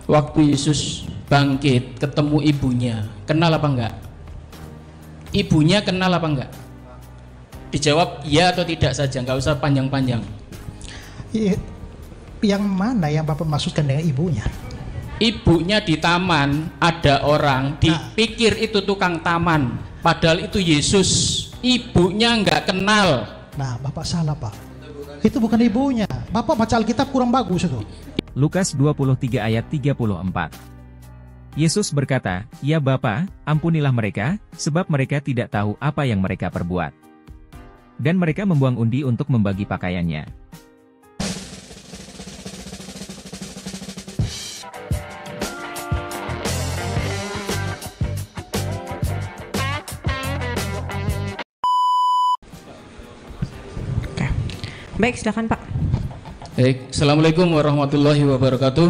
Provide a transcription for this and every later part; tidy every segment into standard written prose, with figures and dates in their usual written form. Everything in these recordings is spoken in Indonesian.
Waktu Yesus bangkit ketemu ibunya, kenal apa enggak? Ibunya kenal apa enggak? Dijawab ya atau tidak saja, nggak usah panjang-panjang. Yang mana yang Bapak maksudkan dengan ibunya? Ibunya di taman, ada orang dipikir itu tukang taman, padahal itu Yesus. Ibunya nggak kenal. Nah, Bapak salah, Pak. Itu bukan ibunya. Bapak baca Alkitab kurang bagus itu. Lukas 23 ayat 34. Yesus berkata, "Ya Bapa, ampunilah mereka, sebab mereka tidak tahu apa yang mereka perbuat." Dan mereka membuang undi untuk membagi pakaiannya. Oke. Baik, silakan Pak. Baik, Assalamualaikum warahmatullahi wabarakatuh.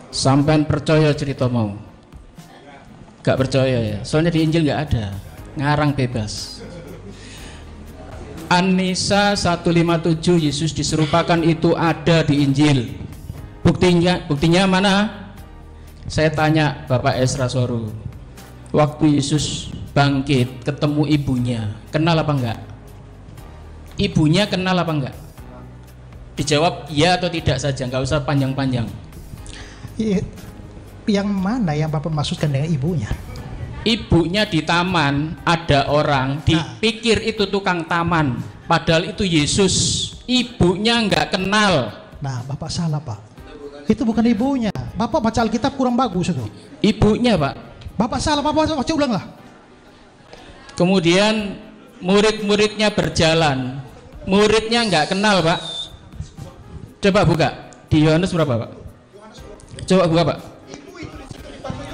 Sampean percaya cerita mau? Gak percaya ya? Soalnya di Injil gak ada, ngarang bebas. An-Nisa 157 Yesus diserupakan itu ada di Injil. Buktinya mana? Saya tanya Bapak Esra Soru. Waktu Yesus bangkit ketemu ibunya, kenal apa enggak? Ibunya kenal apa enggak? Dijawab ya atau tidak saja, nggak usah panjang-panjang. Yang mana yang Bapak maksudkan dengan ibunya? Ibunya di taman, ada orang dipikir itu tukang taman, padahal itu Yesus. Ibunya nggak kenal. Nah, Bapak salah, Pak. Itu bukan ibunya. Bapak baca Alkitab kurang bagus itu. Ibunya, Pak. Bapak salah, Bapak baca ulang lah. Kemudian murid-muridnya berjalan, muridnya nggak kenal, Pak. Coba buka di Yohanes berapa, Pak? Coba buka, Pak.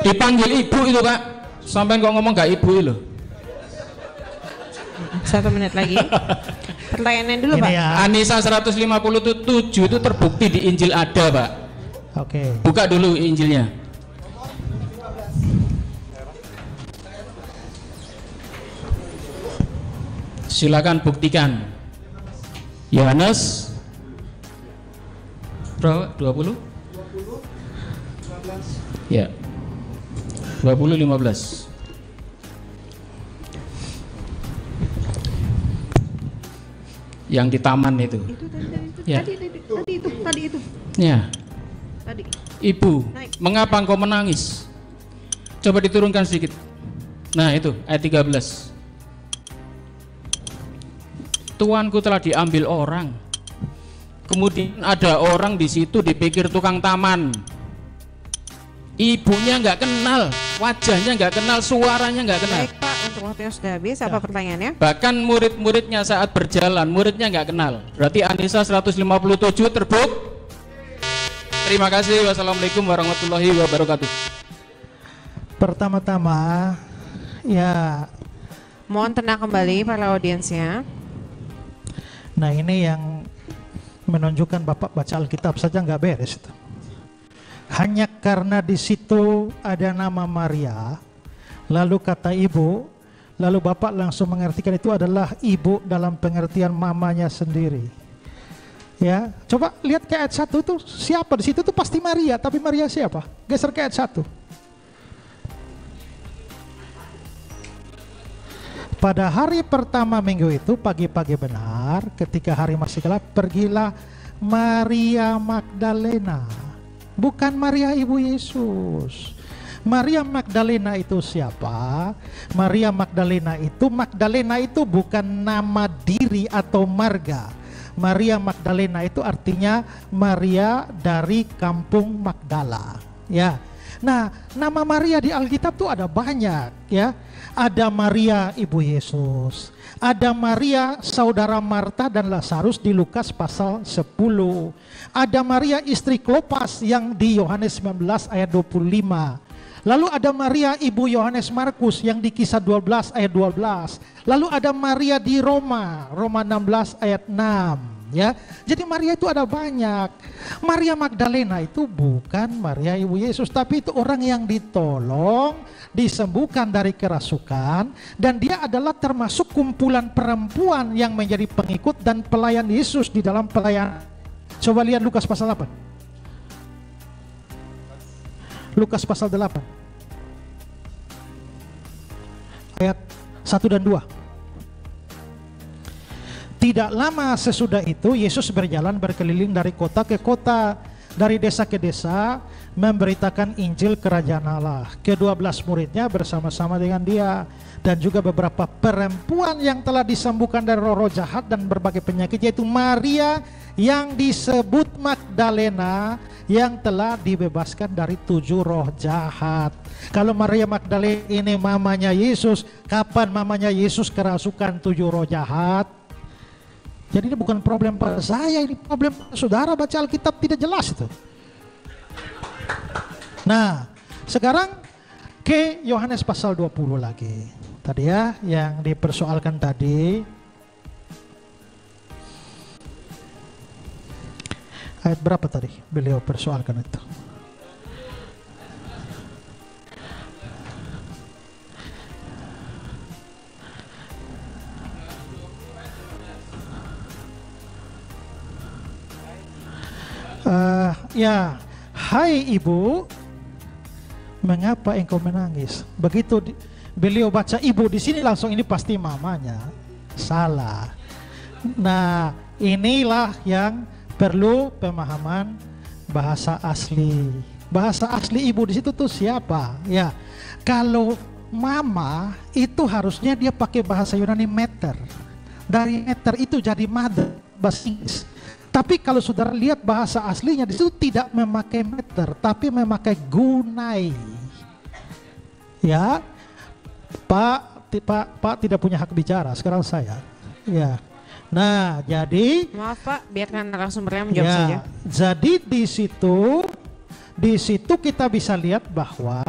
Dipanggil ibu itu, Pak. Sampai kok ngomong gak ibu itu. 1 menit lagi. Pertanyaannya dulu, Ini Pak. ya. An-Nisa 157 itu terbukti di Injil ada, Pak. Oke. Buka dulu Injilnya. Silakan buktikan. Yohanes berapa? 20? Ya. 20:15. Yang di taman itu. Ya. Tadi itu. Ya. Tadi. Ibu, Naik. mengapa engkau menangis? Coba diturunkan sedikit. Nah, itu ayat 13. Tuanku telah diambil orang. Kemudian ada orang di situ dipikir tukang taman. Ibunya nggak kenal, wajahnya nggak kenal, suaranya nggak kenal. Baik Pak, untuk waktunya sudah habis. Apa pertanyaannya? Bahkan murid-muridnya saat berjalan, muridnya nggak kenal. Berarti An-Nisa 157 terbukti. Terima kasih. Wassalamualaikum warahmatullahi wabarakatuh. Pertama-tama, ya. Mohon tenang kembali para audiensnya. Nah, ini yang menunjukkan Bapak baca Alkitab saja nggak beres itu. Hanya karena di situ ada nama Maria, lalu kata ibu, lalu Bapak langsung mengartikan itu adalah ibu dalam pengertian mamanya sendiri. Ya, coba lihat ke ayat 1 itu siapa di situ tuh pasti Maria, tapi Maria siapa? Geser ke ayat 1. Pada hari pertama minggu itu pagi-pagi benar, ketika hari masih gelap, pergilah Maria Magdalena. Bukan Maria ibu Yesus. Maria Magdalena itu siapa? Maria Magdalena itu bukan nama diri atau marga. Maria Magdalena itu artinya Maria dari kampung Magdala. Ya. Nah, nama Maria di Alkitab tuh ada banyak, ya. Ada Maria ibu Yesus, ada Maria saudara Marta dan Lazarus di Lukas pasal 10. Ada Maria istri Klopas yang di Yohanes 19 ayat 25. Lalu ada Maria ibu Yohanes Markus yang di Kisah 12 ayat 12. Lalu ada Maria di Roma 16 ayat 6. Ya, jadi Maria itu ada banyak. Maria Magdalena itu bukan Maria ibu Yesus, tapi itu orang yang ditolong, disembuhkan dari kerasukan, dan dia adalah termasuk kumpulan perempuan yang menjadi pengikut dan pelayan Yesus di dalam pelayanan. Coba lihat Lukas pasal 8. Lukas pasal 8 ayat 1 dan 2. Tidak lama sesudah itu Yesus berjalan berkeliling dari kota ke kota, dari desa ke desa, memberitakan Injil Kerajaan Allah. Ke-12 muridnya bersama-sama dengan dia, dan juga beberapa perempuan yang telah disembuhkan dari roh-roh jahat dan berbagai penyakit, yaitu Maria yang disebut Magdalena yang telah dibebaskan dari 7 roh jahat. Kalau Maria Magdalena ini mamanya Yesus, kapan mamanya Yesus kerasukan 7 roh jahat? Jadi ini bukan problem pada saya, ini problem saudara baca Alkitab tidak jelas itu. Nah, sekarang ke Yohanes pasal 20 lagi. Tadi ya, yang dipersoalkan tadi. Ayat berapa tadi beliau persoalkan itu? Ya, hai ibu, mengapa engkau menangis? Begitu beliau baca ibu di sini langsung ini pasti mamanya. Salah. Nah, inilah yang perlu pemahaman bahasa asli. Bahasa asli ibu di situ tuh siapa? Ya, kalau mama itu harusnya dia pakai bahasa Yunani meter. Dari meter itu jadi mother, bahasa Inggris. Tapi kalau saudara lihat bahasa aslinya di situ tidak memakai meter, tapi memakai gunai. Ya, Pak tidak punya hak bicara. Sekarang saya. Ya. Nah, jadi. Maaf Pak, biarkan narasumbernya menjawab saja. Jadi di situ kita bisa lihat bahwa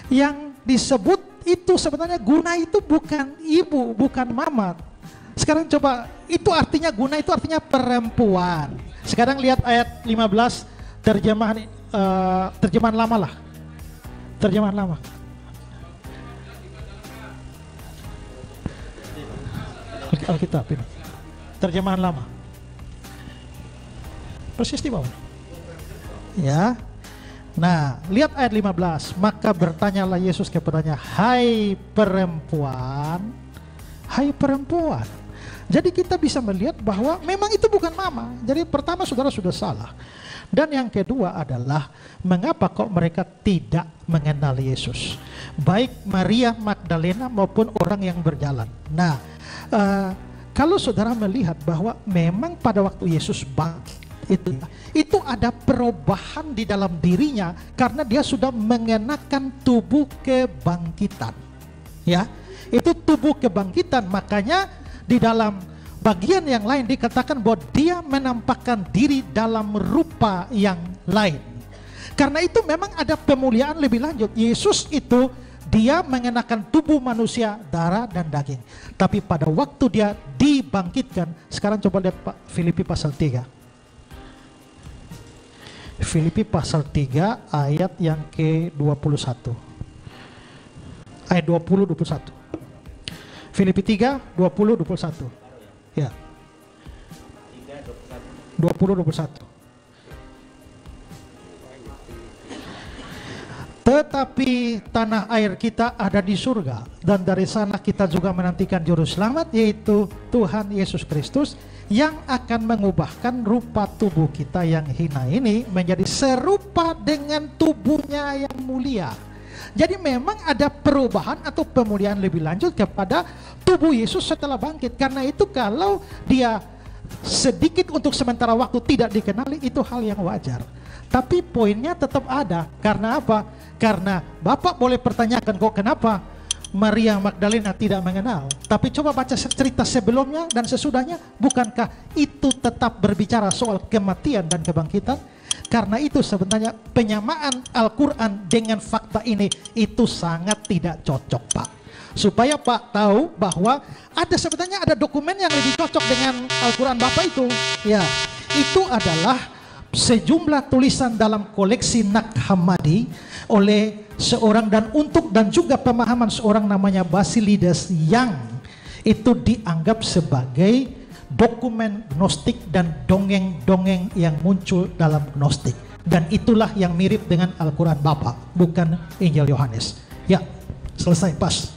yang disebut itu sebenarnya gunai itu bukan ibu, bukan mama. Sekarang coba, itu artinya guna itu artinya perempuan. Sekarang lihat ayat 15 terjemahan lama lah. Terjemahan lama. Alkitab ini. Terjemahan lama. Persis di bawah. Ya. Nah, lihat ayat 15. Maka bertanyalah Yesus kepadanya, hai perempuan. Hai perempuan. Jadi kita bisa melihat bahwa memang itu bukan mama. Jadi pertama saudara sudah salah. Dan yang kedua adalah mengapa kok mereka tidak mengenal Yesus. Baik Maria Magdalena maupun orang yang berjalan. Nah, kalau saudara melihat bahwa memang pada waktu Yesus bangkit itu ada perubahan di dalam dirinya karena dia sudah mengenakan tubuh kebangkitan. Ya, itu tubuh kebangkitan, makanya di dalam bagian yang lain dikatakan bahwa dia menampakkan diri dalam rupa yang lain. Karena itu memang ada pemuliaan lebih lanjut. Yesus itu dia mengenakan tubuh manusia, darah dan daging. Tapi pada waktu dia dibangkitkan, sekarang coba lihat Pak, Filipi pasal 3. Filipi pasal 3 ayat yang ke-21. Ayat 20-21. Filipi 3, 20-21. Ya. 20-21. Tetapi tanah air kita ada di surga, dan dari sana kita juga menantikan juru selamat, yaitu Tuhan Yesus Kristus, yang akan mengubahkan rupa tubuh kita yang hina ini menjadi serupa dengan tubuhnya yang mulia. Jadi memang ada perubahan atau pemulihan lebih lanjut kepada tubuh Yesus setelah bangkit. Karena itu kalau dia sedikit untuk sementara waktu tidak dikenali, itu hal yang wajar. Tapi poinnya tetap ada. Karena apa? Karena Bapak boleh pertanyakan kok kenapa Maria Magdalena tidak mengenal. Tapi coba baca cerita sebelumnya dan sesudahnya. Bukankah itu tetap berbicara soal kematian dan kebangkitan? Karena itu sebenarnya penyamaan Al-Quran dengan fakta ini itu sangat tidak cocok Pak. Supaya Pak tahu bahwa sebenarnya ada dokumen yang lebih cocok dengan Al-Quran Bapak itu. Ya, itu adalah sejumlah tulisan dalam koleksi Nag Hammadi oleh seorang dan juga pemahaman seorang namanya Basilides yang itu dianggap sebagai dokumen gnostik dan dongeng-dongeng yang muncul dalam gnostik. Dan itulah yang mirip dengan Al-Quran Bapak, bukan Injil Yohanes. Ya, selesai pas.